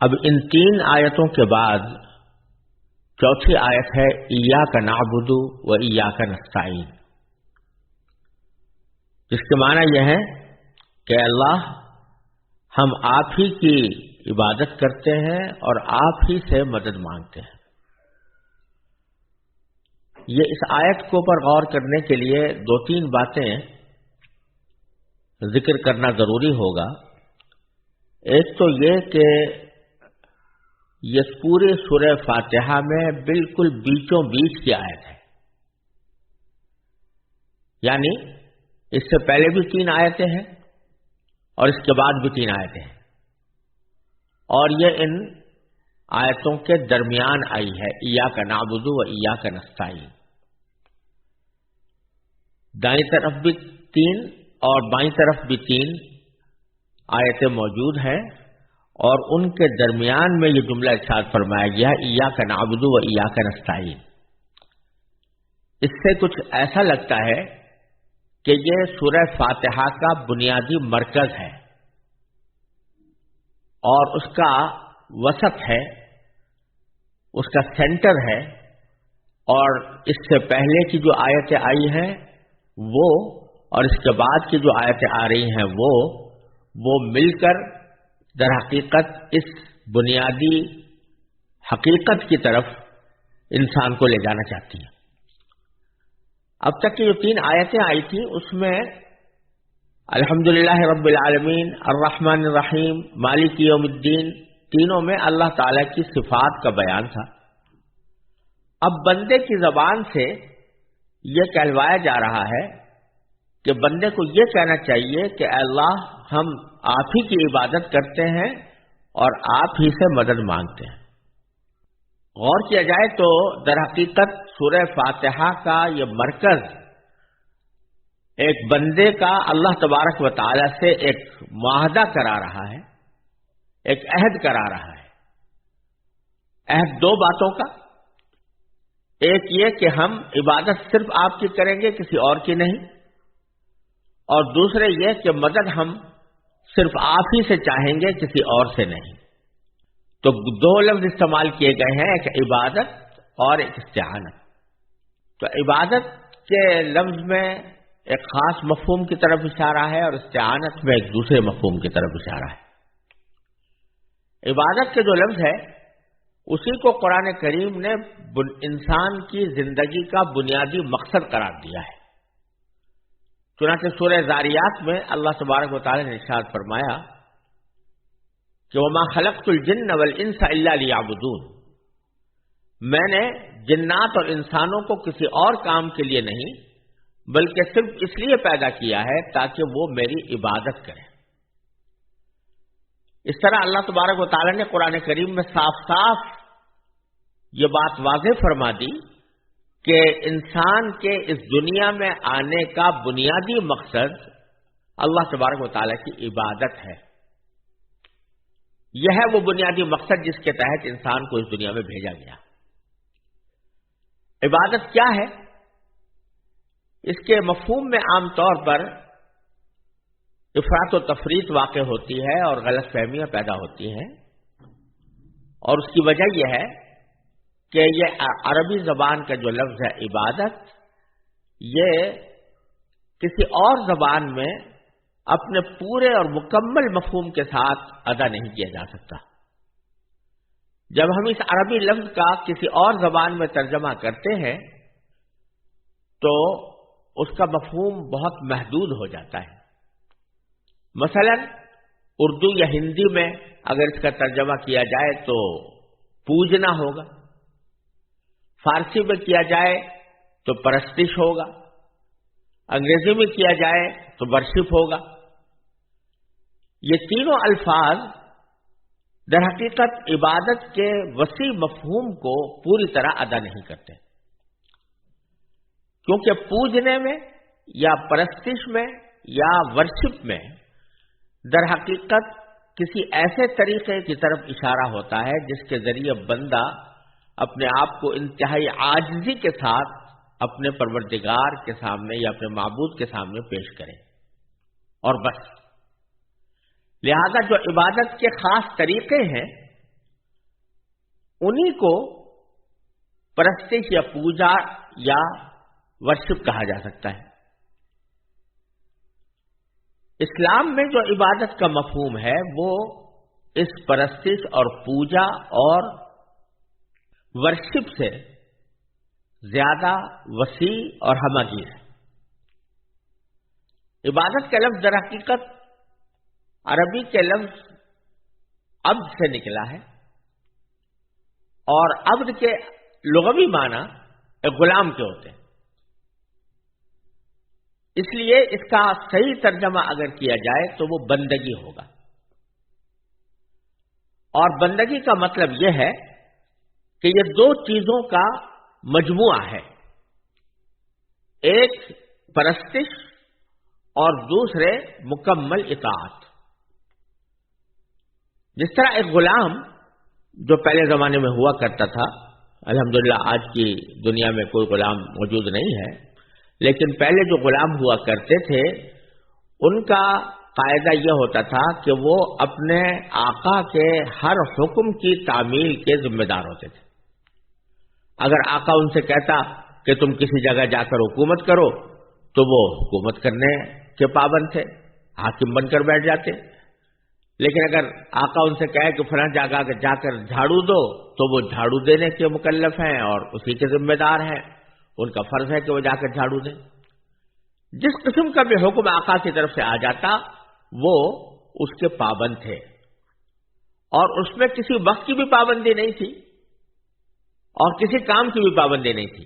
اب ان تین آیتوں کے بعد چوتھی آیت ہے ایاک نعبد و ایاک نستعین، جس کے معنی یہ ہے کہ اللہ ہم آپ ہی کی عبادت کرتے ہیں اور آپ ہی سے مدد مانگتے ہیں۔ یہ اس آیت کو پر غور کرنے کے لیے دو تین باتیں ذکر کرنا ضروری ہوگا۔ ایک تو یہ کہ یہ پورے سورہ فاتحہ میں بالکل بیچوں بیچ کی آیت ہے، یعنی اس سے پہلے بھی تین آیتیں ہیں اور اس کے بعد بھی تین آیتیں ہیں، اور یہ ان آیتوں کے درمیان آئی ہے، ایاک نعبد و ایاک نستعین۔ دائیں طرف بھی تین اور بائیں طرف بھی تین آیتیں موجود ہیں، اور ان کے درمیان میں یہ جملہ ارشاد فرمایا گیا ایاک نعبد و ایاک نستعین۔ اس سے کچھ ایسا لگتا ہے کہ یہ سورہ فاتحہ کا بنیادی مرکز ہے اور اس کا وسط ہے، اس کا سینٹر ہے، اور اس سے پہلے کی جو آیتیں آئی ہیں وہ اور اس کے بعد کی جو آیتیں آ رہی ہیں وہ مل کر در حقیقت اس بنیادی حقیقت کی طرف انسان کو لے جانا چاہتی ہیں۔ اب تک کی جو تین آیتیں آئی تھیں اس میں الحمدللہ رب العالمین، الرحمن الرحیم، مالک یوم الدین، تینوں میں اللہ تعالی کی صفات کا بیان تھا۔ اب بندے کی زبان سے یہ کہلوایا جا رہا ہے کہ بندے کو یہ کہنا چاہیے کہ اے اللہ ہم آپ ہی کی عبادت کرتے ہیں اور آپ ہی سے مدد مانگتے ہیں۔ غور کیا جائے تو در حقیقت سورہ فاتحہ کا یہ مرکز ایک بندے کا اللہ تبارک و تعالی سے ایک معاہدہ کرا رہا ہے، ایک عہد کرا رہا ہے۔ عہد دو باتوں کا، ایک یہ کہ ہم عبادت صرف آپ کی کریں گے، کسی اور کی نہیں، اور دوسرے یہ کہ مدد ہم صرف آپ ہی سے چاہیں گے، کسی اور سے نہیں۔ تو دو لفظ استعمال کیے گئے ہیں، ایک عبادت اور ایک استعانت۔ تو عبادت کے لفظ میں ایک خاص مفہوم کی طرف اشارہ ہے اور استعانت میں ایک دوسرے مفہوم کی طرف اشارہ ہے۔ عبادت کے جو لفظ ہے اسی کو قرآن کریم نے انسان کی زندگی کا بنیادی مقصد قرار دیا ہے۔ چنانچہ سورہ ذاریات میں اللہ تبارک و تعالی نے ارشاد فرمایا کہ وَمَا خَلَقْتُ الْجِنَّ وَالْإِنسَ إِلَّا لِيَعْبُدُونَ، میں نے جنات اور انسانوں کو کسی اور کام کے لیے نہیں بلکہ صرف اس لیے پیدا کیا ہے تاکہ وہ میری عبادت کریں۔ اس طرح اللہ تبارک و تعالی نے قرآن کریم میں صاف صاف یہ بات واضح فرما دی کہ انسان کے اس دنیا میں آنے کا بنیادی مقصد اللہ تبارک و تعالی کی عبادت ہے۔ یہ ہے وہ بنیادی مقصد جس کے تحت انسان کو اس دنیا میں بھیجا گیا۔ عبادت کیا ہے؟ اس کے مفہوم میں عام طور پر افراط و تفریط واقع ہوتی ہے اور غلط فہمیاں پیدا ہوتی ہیں، اور اس کی وجہ یہ ہے کہ یہ عربی زبان کا جو لفظ ہے عبادت، یہ کسی اور زبان میں اپنے پورے اور مکمل مفہوم کے ساتھ ادا نہیں کیا جا سکتا۔ جب ہم اس عربی لفظ کا کسی اور زبان میں ترجمہ کرتے ہیں تو اس کا مفہوم بہت محدود ہو جاتا ہے۔ مثلا اردو یا ہندی میں اگر اس کا ترجمہ کیا جائے تو پوجنا ہوگا، فارسی میں کیا جائے تو پرستش ہوگا، انگریزی میں کیا جائے تو ورشپ ہوگا۔ یہ تینوں الفاظ در حقیقت عبادت کے وسیع مفہوم کو پوری طرح ادا نہیں کرتے، کیونکہ پوجنے میں یا پرستش میں یا ورشپ میں در حقیقت کسی ایسے طریقے کی طرف اشارہ ہوتا ہے جس کے ذریعے بندہ اپنے آپ کو انتہائی عاجزی کے ساتھ اپنے پروردگار کے سامنے یا اپنے معبود کے سامنے پیش کرے، اور بس۔ لہذا جو عبادت کے خاص طریقے ہیں انہی کو پرستش یا پوجا یا ورشپ کہا جا سکتا ہے۔ اسلام میں جو عبادت کا مفہوم ہے وہ اس پرستش اور پوجا اور ورشپ سے زیادہ وسیع اور ہمہ گیر ہے۔ عبادت کا لفظ در حقیقت عربی کے لفظ عبد سے نکلا ہے، اور عبد کے لغوی معنی ایک غلام کے ہوتے ہیں، اس لیے اس کا صحیح ترجمہ اگر کیا جائے تو وہ بندگی ہوگا، اور بندگی کا مطلب یہ ہے کہ یہ دو چیزوں کا مجموعہ ہے، ایک پرستش اور دوسرے مکمل اطاعت۔ جس طرح ایک غلام جو پہلے زمانے میں ہوا کرتا تھا، الحمدللہ آج کی دنیا میں کوئی غلام موجود نہیں ہے، لیکن پہلے جو غلام ہوا کرتے تھے ان کا قاعدہ یہ ہوتا تھا کہ وہ اپنے آقا کے ہر حکم کی تعمیل کے ذمہ دار ہوتے تھے۔ اگر آقا ان سے کہتا کہ تم کسی جگہ جا کر حکومت کرو تو وہ حکومت کرنے کے پابند تھے، حاکم بن کر بیٹھ جاتے۔ لیکن اگر آقا ان سے کہے کہ فلاں جگہ جا کر جھاڑو دو تو وہ جھاڑو دینے کے مکلف ہیں اور اسی کے ذمہ دار ہیں، ان کا فرض ہے کہ وہ جا کر جھاڑو دیں۔ جس قسم کا بھی حکم آقا کی طرف سے آ جاتا وہ اس کے پابند تھے، اور اس میں کسی وقت کی بھی پابندی نہیں تھی اور کسی کام کی بھی پابندی نہیں تھی۔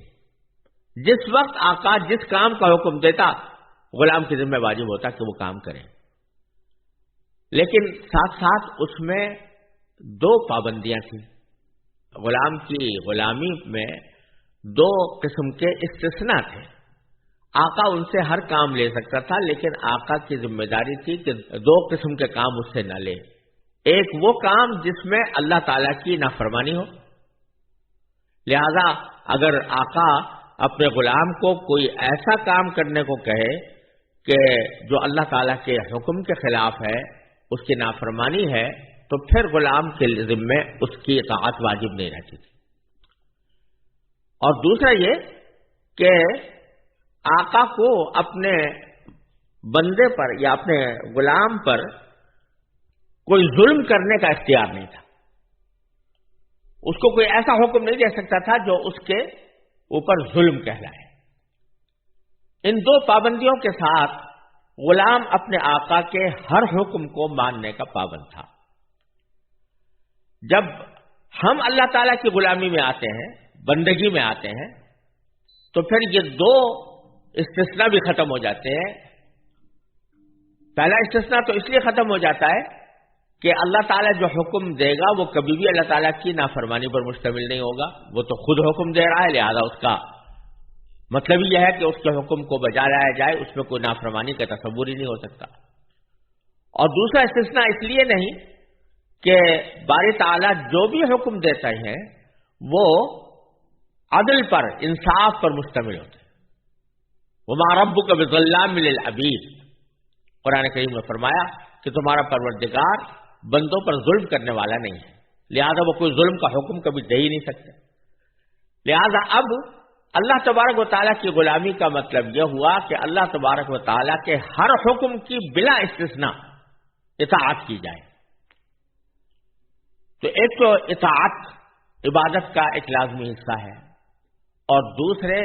جس وقت آقا جس کام کا حکم دیتا غلام کی ذمہ واجب ہوتا کہ وہ کام کریں، لیکن ساتھ ساتھ اس میں دو پابندیاں تھیں۔ غلام کی غلامی میں دو قسم کے استثناء تھے۔ آقا ان سے ہر کام لے سکتا تھا، لیکن آقا کی ذمہ داری تھی کہ دو قسم کے کام اس سے نہ لے۔ ایک وہ کام جس میں اللہ تعالیٰ کی نافرمانی ہو، لہذا اگر آقا اپنے غلام کو کوئی ایسا کام کرنے کو کہے کہ جو اللہ تعالیٰ کے حکم کے خلاف ہے، اس کی نافرمانی ہے، تو پھر غلام کے ذمے اس کی اطاعت واجب نہیں رہتی تھی۔ اور دوسرا یہ کہ آقا کو اپنے بندے پر یا اپنے غلام پر کوئی ظلم کرنے کا اختیار نہیں تھا، اس کو کوئی ایسا حکم نہیں دے سکتا تھا جو اس کے اوپر ظلم کہلائے۔ ان دو پابندیوں کے ساتھ غلام اپنے آقا کے ہر حکم کو ماننے کا پابند تھا۔ جب ہم اللہ تعالیٰ کی غلامی میں آتے ہیں، بندگی میں آتے ہیں، تو پھر یہ دو استثناء بھی ختم ہو جاتے ہیں۔ پہلا استثناء تو اس لیے ختم ہو جاتا ہے کہ اللہ تعالیٰ جو حکم دے گا وہ کبھی بھی اللہ تعالیٰ کی نافرمانی پر مشتمل نہیں ہوگا، وہ تو خود حکم دے رہا ہے، لہذا اس کا مطلب یہ ہے کہ اس کے حکم کو بجا لایا جائے، اس میں کوئی نافرمانی کا تصور ہی نہیں ہو سکتا۔ اور دوسرا استثناء اس لیے نہیں کہ باری تعالیٰ جو بھی حکم دیتا ہے وہ عدل پر، انصاف پر مشتمل ہوتا ہے۔ وَمَا رَبُّكَ بِظَلَّامٍ لِّلْعَبِيدِ، قرآن کریم نے فرمایا کہ تمہارا پروردگار بندوں پر ظلم کرنے والا نہیں ہے، لہذا وہ کوئی ظلم کا حکم کبھی دے ہی نہیں سکتے۔ لہذا اب اللہ تبارک و تعالیٰ کی غلامی کا مطلب یہ ہوا کہ اللہ تبارک و تعالیٰ کے ہر حکم کی بلا استثناء اطاعت کی جائے۔ تو ایک تو اطاعت عبادت کا ایک لازمی حصہ ہے، اور دوسرے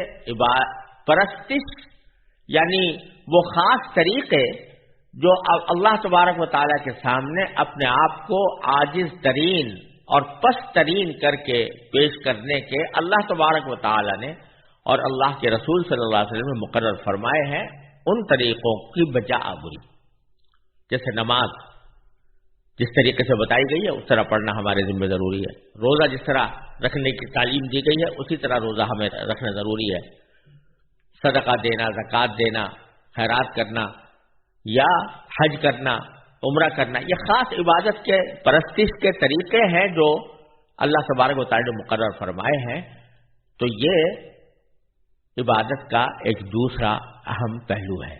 پرستش یعنی وہ خاص طریقے جو اللہ تبارک و تعالیٰ کے سامنے اپنے آپ کو عاجز ترین اور پست ترین کر کے پیش کرنے کے اللہ تبارک و تعالیٰ نے اور اللہ کے رسول صلی اللہ علیہ وسلم نے مقرر فرمائے ہیں، ان طریقوں کی بجا آوری۔ جیسے نماز جس طریقے سے بتائی گئی ہے اس طرح پڑھنا ہمارے ذمہ ضروری ہے، روزہ جس طرح رکھنے کی تعلیم دی گئی ہے اسی طرح روزہ ہمیں رکھنا ضروری ہے، صدقہ دینا، زکوٰۃ دینا، خیرات کرنا یا حج کرنا، عمرہ کرنا، یہ خاص عبادت کے پرستش کے طریقے ہیں جو اللہ تبارک و تعالیٰ نے مقرر فرمائے ہیں۔ تو یہ عبادت کا ایک دوسرا اہم پہلو ہے۔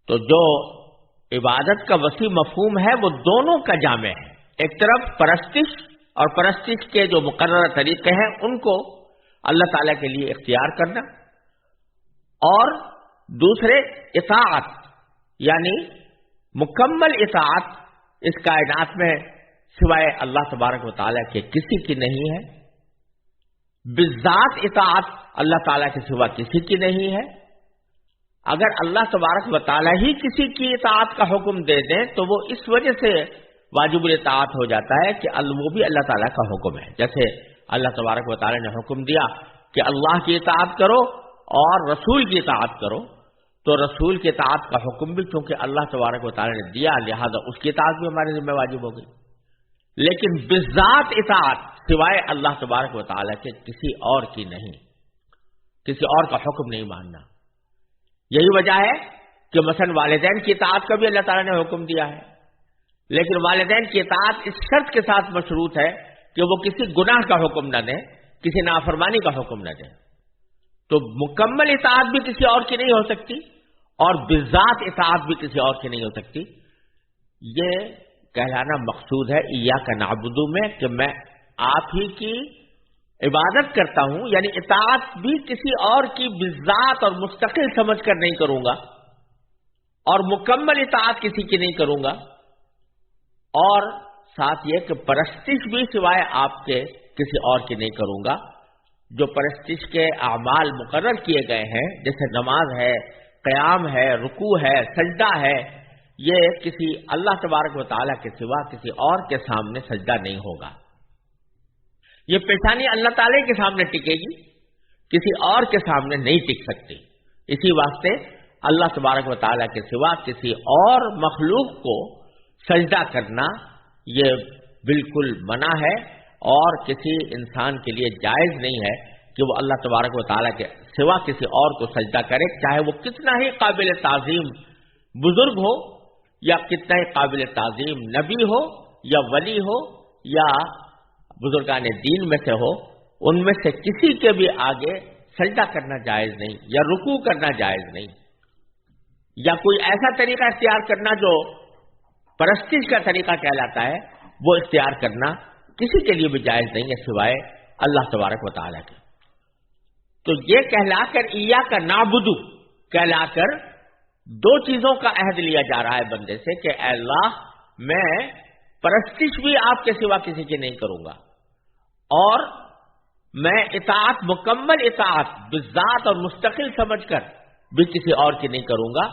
تو جو عبادت کا وسیع مفہوم ہے وہ دونوں کا جامع ہے، ایک طرف پرستش اور پرستش کے جو مقررہ طریقے ہیں ان کو اللہ تعالیٰ کے لیے اختیار کرنا، اور دوسرے اطاعت، یعنی مکمل اطاعت اس کائنات میں سوائے اللہ تبارک و تعالیٰ کے کسی کی نہیں ہے، بالذات اطاعت اللہ تعالیٰ کے سوا کسی کی نہیں ہے۔ اگر اللہ تبارک و تعالیٰ ہی کسی کی اطاعت کا حکم دے دیں تو وہ اس وجہ سے واجب الاطاعت ہو جاتا ہے کہ وہ بھی اللہ تعالیٰ کا حکم ہے۔ جیسے اللہ تبارک و تعالیٰ نے حکم دیا کہ اللہ کی اطاعت کرو اور رسول کی اطاعت کرو، تو رسول کی اطاعت کا حکم بھی چونکہ اللہ تبارک و تعالیٰ نے دیا، لہذا اس کی اطاعت بھی ہمارے ذمہ واجب ہو گئی۔ لیکن بالذات اطاعت سوائے اللہ تبارک و تعالیٰ کے کسی اور کی نہیں، کسی اور کا حکم نہیں ماننا۔ یہی وجہ ہے کہ مثلا والدین کی اطاعت کا بھی اللہ تعالیٰ نے حکم دیا ہے، لیکن والدین کی اطاعت اس شرط کے ساتھ مشروط ہے کہ وہ کسی گناہ کا حکم نہ دیں، کسی نافرمانی کا حکم نہ دیں۔ تو مکمل اطاعت بھی کسی اور کی نہیں ہو سکتی اور بالذات اطاعت بھی کسی اور کی نہیں ہو سکتی۔ یہ کہلانا مقصود ہے ایاک نعبد میں کہ میں آپ ہی کی عبادت کرتا ہوں، یعنی اطاعت بھی کسی اور کی بالذات اور مستقل سمجھ کر نہیں کروں گا، اور مکمل اطاعت کسی کی نہیں کروں گا، اور ساتھ یہ کہ پرستش بھی سوائے آپ کے کسی اور کی نہیں کروں گا۔ جو پرستش کے اعمال مقرر کیے گئے ہیں جیسے نماز ہے، قیام ہے، رکوع ہے، سجدہ ہے، یہ کسی اللہ تبارک و تعالیٰ کے سوا کسی اور کے سامنے سجدہ نہیں ہوگا۔ یہ پیشانی اللہ تعالیٰ کے سامنے ٹکے گی، کسی اور کے سامنے نہیں ٹک سکتی۔ اسی واسطے اللہ تبارک و تعالیٰ کے سوا کسی اور مخلوق کو سجدہ کرنا یہ بالکل منع ہے، اور کسی انسان کے لیے جائز نہیں ہے کہ وہ اللہ تبارک و تعالیٰ کے سوا کسی اور کو سجدہ کرے، چاہے وہ کتنا ہی قابل تعظیم بزرگ ہو، یا کتنا ہی قابل تعظیم نبی ہو یا ولی ہو یا بزرگان دین میں سے ہو، ان میں سے کسی کے بھی آگے سجدہ کرنا جائز نہیں، یا رکوع کرنا جائز نہیں، یا کوئی ایسا طریقہ اختیار کرنا جو پرستش کا طریقہ کہلاتا ہے وہ اختیار کرنا کسی کے لیے بھی جائز نہیں ہے سوائے اللہ تبارک و تعالیٰ کے۔ تو یہ کہلا کر ایاک نعبد کہلا کر دو چیزوں کا عہد لیا جا رہا ہے بندے سے کہ اے اللہ میں پرستش بھی آپ کے سوا کسی کی نہیں کروں گا، اور میں اطاعت مکمل اطاعت بالذات اور مستقل سمجھ کر بھی کسی اور کی نہیں کروں گا۔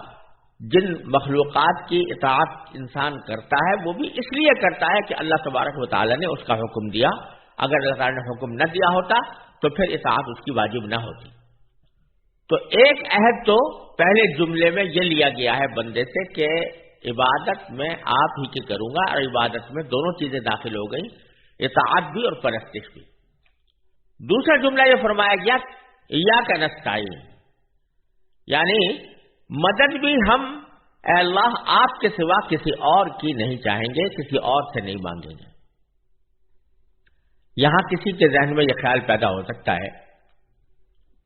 جن مخلوقات کی اطاعت انسان کرتا ہے وہ بھی اس لیے کرتا ہے کہ اللہ تبارک و تعالیٰ نے اس کا حکم دیا، اگر اللہ تعالیٰ نے حکم نہ دیا ہوتا تو پھر اطاعت اس کی واجب نہ ہوتی۔ تو ایک عہد تو پہلے جملے میں یہ لیا گیا ہے بندے سے کہ عبادت میں آپ ہی کی کروں گا، اور عبادت میں دونوں چیزیں داخل ہو گئی، اطاعت بھی اور پرستش بھی۔ دوسرا جملہ یہ فرمایا گیا ایاک نستعین، یعنی مدد بھی ہم اے اللہ آپ کے سوا کسی اور کی نہیں چاہیں گے، کسی اور سے نہیں مانگیں گے۔ یہاں کسی کے ذہن میں یہ خیال پیدا ہو سکتا ہے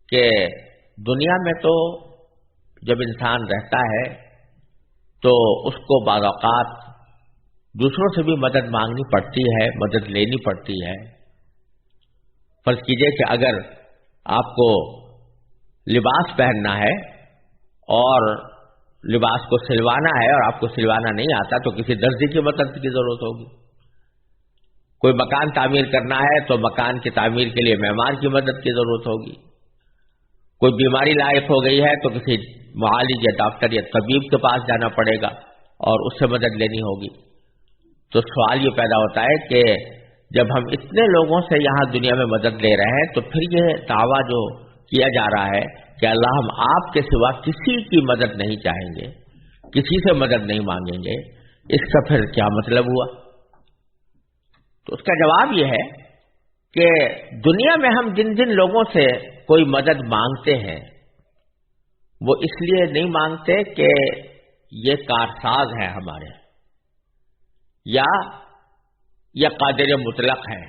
کہ دنیا میں تو جب انسان رہتا ہے تو اس کو بعض اوقات دوسروں سے بھی مدد مانگنی پڑتی ہے، مدد لینی پڑتی ہے۔ فرض کیجئے کہ اگر آپ کو لباس پہننا ہے اور لباس کو سلوانا ہے اور آپ کو سلوانا نہیں آتا تو کسی درزی کی مدد کی ضرورت ہوگی۔ کوئی مکان تعمیر کرنا ہے تو مکان کی تعمیر کے لیے معمار کی مدد کی ضرورت ہوگی۔ کوئی بیماری لاحق ہو گئی ہے تو کسی معالج یا ڈاکٹر یا طبیب کے پاس جانا پڑے گا اور اس سے مدد لینی ہوگی۔ تو سوال یہ پیدا ہوتا ہے کہ جب ہم اتنے لوگوں سے یہاں دنیا میں مدد لے رہے ہیں تو پھر یہ دعویٰ جو کیا جا رہا ہے کہ اللہ ہم آپ کے سوا کسی کی مدد نہیں چاہیں گے، کسی سے مدد نہیں مانگیں گے، اس کا پھر کیا مطلب ہوا؟ تو اس کا جواب یہ ہے کہ دنیا میں ہم جن جن لوگوں سے کوئی مدد مانگتے ہیں وہ اس لیے نہیں مانگتے کہ یہ کارساز ہیں ہمارے، یا قادر مطلق ہیں،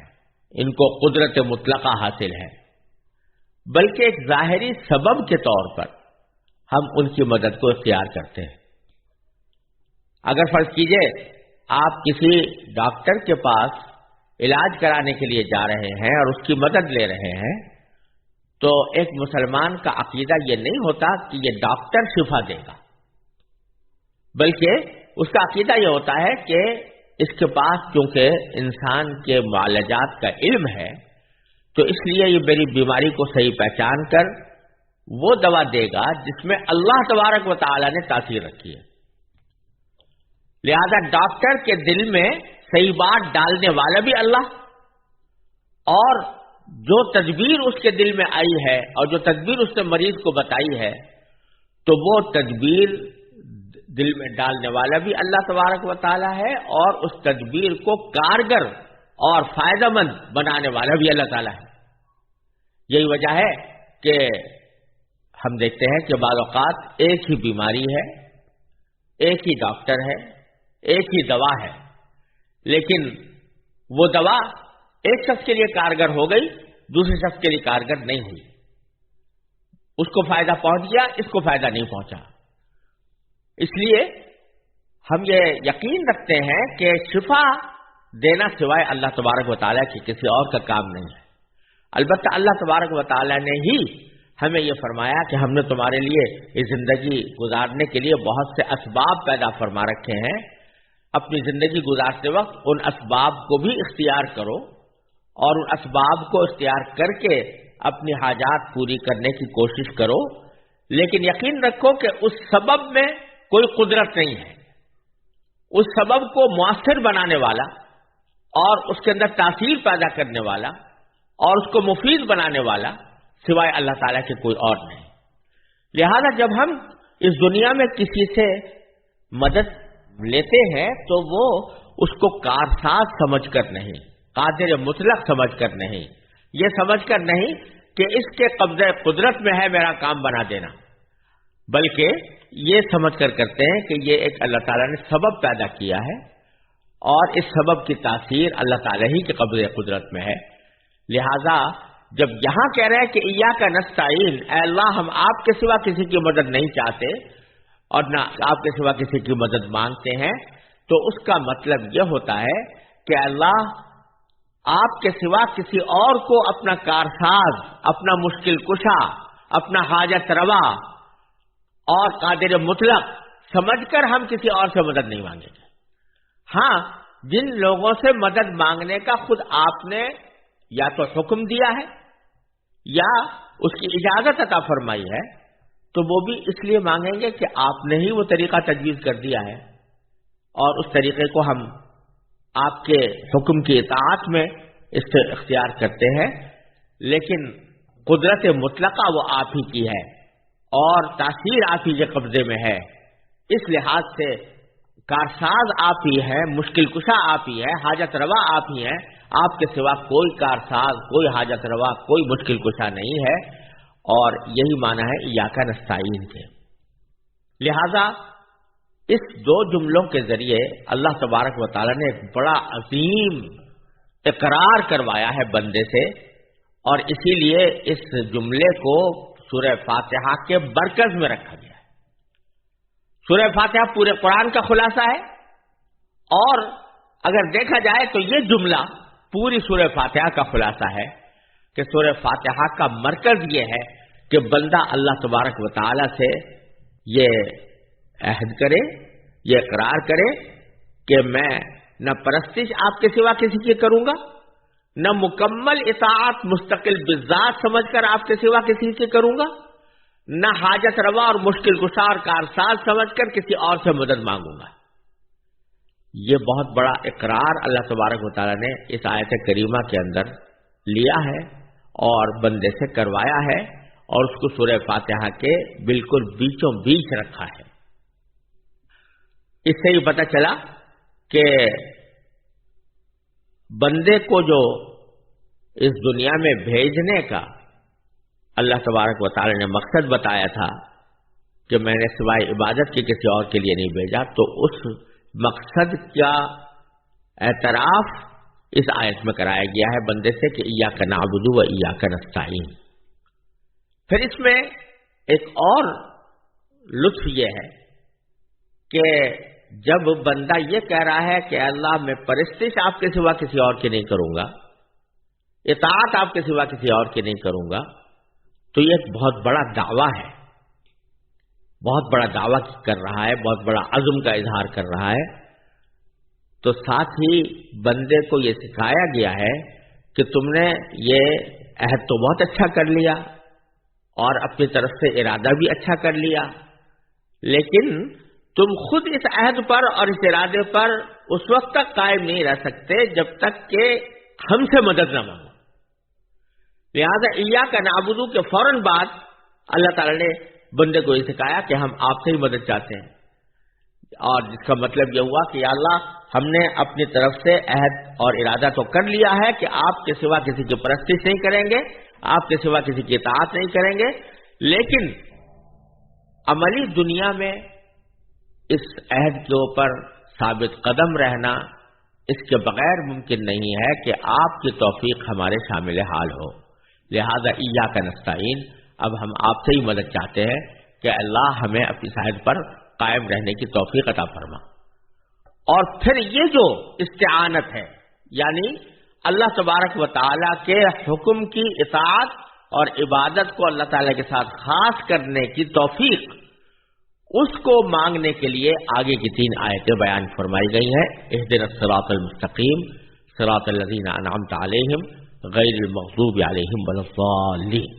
ان کو قدرت مطلقہ حاصل ہے، بلکہ ایک ظاہری سبب کے طور پر ہم ان کی مدد کو اختیار کرتے ہیں۔ اگر فرض کیجئے آپ کسی ڈاکٹر کے پاس علاج کرانے کے لیے جا رہے ہیں اور اس کی مدد لے رہے ہیں، تو ایک مسلمان کا عقیدہ یہ نہیں ہوتا کہ یہ ڈاکٹر شفا دے گا، بلکہ اس کا عقیدہ یہ ہوتا ہے کہ اس کے پاس چونکہ انسان کے معالجات کا علم ہے، تو اس لیے یہ میری بیماری کو صحیح پہچان کر وہ دوا دے گا جس میں اللہ تبارک و تعالی نے تاثیر رکھی ہے۔ لہذا ڈاکٹر کے دل میں صحیح بات ڈالنے والا بھی اللہ، اور جو تدبیر اس کے دل میں آئی ہے اور جو تدبیر اس نے مریض کو بتائی ہے، تو وہ تدبیر دل میں ڈالنے والا بھی اللہ تبارک و تعالی ہے، اور اس تدبیر کو کارگر اور فائدہ مند بنانے والا بھی اللہ تعالی ہے۔ یہی وجہ ہے کہ ہم دیکھتے ہیں کہ بعض اوقات ایک ہی بیماری ہے، ایک ہی ڈاکٹر ہے، ایک ہی دوا ہے، لیکن وہ دوا ایک شخص کے لیے کارگر ہو گئی، دوسرے شخص کے لیے کارگر نہیں ہوئی، اس کو فائدہ پہنچ گیا، اس کو فائدہ نہیں پہنچا۔ اس لیے ہم یہ یقین رکھتے ہیں کہ شفا دینا سوائے اللہ تبارک و تعالیٰ کے کسی اور کا کام نہیں ہے۔ البتہ اللہ تبارک و تعالیٰ نے ہی ہمیں یہ فرمایا کہ ہم نے تمہارے لیے یہ زندگی گزارنے کے لیے بہت سے اسباب پیدا فرما رکھے ہیں، اپنی زندگی گزارتے وقت ان اسباب کو بھی اختیار کرو، اور ان اسباب کو اختیار کر کے اپنی حاجات پوری کرنے کی کوشش کرو، لیکن یقین رکھو کہ اس سبب میں کوئی قدرت نہیں ہے۔ اس سبب کو مؤثر بنانے والا اور اس کے اندر تاثیر پیدا کرنے والا اور اس کو مفید بنانے والا سوائے اللہ تعالیٰ کے کوئی اور نہیں۔ لہذا جب ہم اس دنیا میں کسی سے مدد لیتے ہیں تو وہ اس کو کارساز سمجھ کر نہیں، قادر مطلق سمجھ کر نہیں، یہ سمجھ کر نہیں کہ اس کے قبضہ قدرت میں ہے میرا کام بنا دینا، بلکہ یہ سمجھ کر کرتے ہیں کہ یہ ایک اللہ تعالیٰ نے سبب پیدا کیا ہے اور اس سبب کی تاثیر اللہ تعالیٰ ہی کے قبضہ قدرت میں ہے۔ لہذا جب یہاں کہہ رہے ہیں کہ ایاک نستعین، اے اللہ ہم آپ کے سوا کسی کی مدد نہیں چاہتے اور نہ آپ کے سوا کسی کی مدد مانگتے ہیں، تو اس کا مطلب یہ ہوتا ہے کہ اللہ آپ کے سوا کسی اور کو اپنا کارساز، اپنا مشکل کشا، اپنا حاجت روا اور قادر مطلق سمجھ کر ہم کسی اور سے مدد نہیں مانگیں گے۔ ہاں، جن لوگوں سے مدد مانگنے کا خود آپ نے یا تو حکم دیا ہے یا اس کی اجازت عطا فرمائی ہے، تو وہ بھی اس لیے مانگیں گے کہ آپ نے ہی وہ طریقہ تجویز کر دیا ہے، اور اس طریقے کو ہم آپ کے حکم کی اطاعت میں اس سے اختیار کرتے ہیں۔ لیکن قدرت مطلقہ وہ آپ ہی کی ہے اور تاثیر آپ ہی کے قبضے میں ہے، اس لحاظ سے کارساز آپ ہی ہے، مشکل کشا آپ ہی ہے، حاجت روا آپ ہی ہیں، آپ کے سوا کوئی کارساز، کوئی حاجت روا، کوئی مشکل کشا نہیں ہے، اور یہی معنی ہے ایاک نستعین کے۔ لہذا اس دو جملوں کے ذریعے اللہ تبارک و تعالی نے ایک بڑا عظیم اقرار کروایا ہے بندے سے، اور اسی لیے اس جملے کو سورہ فاتحہ کے مرکز میں رکھا گیا ہے۔ سورہ فاتحہ پورے قرآن کا خلاصہ ہے، اور اگر دیکھا جائے تو یہ جملہ پوری سورہ فاتحہ کا خلاصہ ہے کہ سورہ فاتحہ کا مرکز یہ ہے کہ بندہ اللہ تبارک و تعالی سے یہ عہد کرے، یہ اقرار کرے کہ میں نہ پرستش آپ کے سوا کسی کی کروں گا، نہ مکمل اطاعت مستقل بذات سمجھ کر آپ کے سوا کسی کی کروں گا، نہ حاجت روا اور مشکل گسار کارساز سمجھ کر کسی اور سے مدد مانگوں گا۔ یہ بہت بڑا اقرار اللہ تبارک و تعالیٰ نے اس آیت کریمہ کے اندر لیا ہے اور بندے سے کروایا ہے، اور اس کو سورہ فاتحہ کے بالکل بیچوں بیچ رکھا ہے۔ اس سے یہ پتہ چلا کہ بندے کو جو اس دنیا میں بھیجنے کا اللہ تبارک و تعالی نے مقصد بتایا تھا کہ میں نے سوائے عبادت کے کسی اور کے لیے نہیں بھیجا، تو اس مقصد کا اعتراف اس آیت میں کرایا گیا ہے بندے سے کہ ایاک نعبد و ایاک نستعین۔ پھر اس میں ایک اور لطف یہ ہے کہ جب بندہ یہ کہہ رہا ہے کہ اللہ میں پرستش آپ کے سوا کسی اور کی نہیں کروں گا، اطاعت آپ کے سوا کسی اور کی نہیں کروں گا، تو یہ ایک بہت بڑا دعویٰ ہے، بہت بڑا دعویٰ کر رہا ہے، بہت بڑا عزم کا اظہار کر رہا ہے۔ تو ساتھ ہی بندے کو یہ سکھایا گیا ہے کہ تم نے یہ عہد تو بہت اچھا کر لیا اور اپنی طرف سے ارادہ بھی اچھا کر لیا، لیکن تم خود اس عہد پر اور اس ارادے پر اس وقت تک قائم نہیں رہ سکتے جب تک کہ ہم سے مدد نہ مانگو۔ لہذا ایاک نعبد کے فوراً بعد اللہ تعالی نے بندے کو یہ سکھایا کہ ہم آپ سے ہی مدد چاہتے ہیں، اور جس کا مطلب یہ ہوا کہ یا اللہ ہم نے اپنی طرف سے عہد اور ارادہ تو کر لیا ہے کہ آپ کے سوا کسی کی پرستش نہیں کریں گے، آپ کے سوا کسی کی اطاعت نہیں کریں گے، لیکن عملی دنیا میں اس عہد کے اوپر ثابت قدم رہنا اس کے بغیر ممکن نہیں ہے کہ آپ کی توفیق ہمارے شامل حال ہو۔ لہذا ایاک نستعین، اب ہم آپ سے ہی مدد چاہتے ہیں کہ اللہ ہمیں اپنی عہد پر قائم رہنے کی توفیق عطا فرما۔ اور پھر یہ جو استعانت ہے، یعنی اللہ تبارک و تعالیٰ کے حکم کی اطاعت اور عبادت کو اللہ تعالیٰ کے ساتھ خاص کرنے کی توفیق، اس کو مانگنے کے لیے آگے کی 3 آیتیں بیان فرمائی گئی ہیں۔ اہدنا الصراط المستقیم صراط الذین انعمت علیہم غیر المغضوب علیہم ولا الضالین۔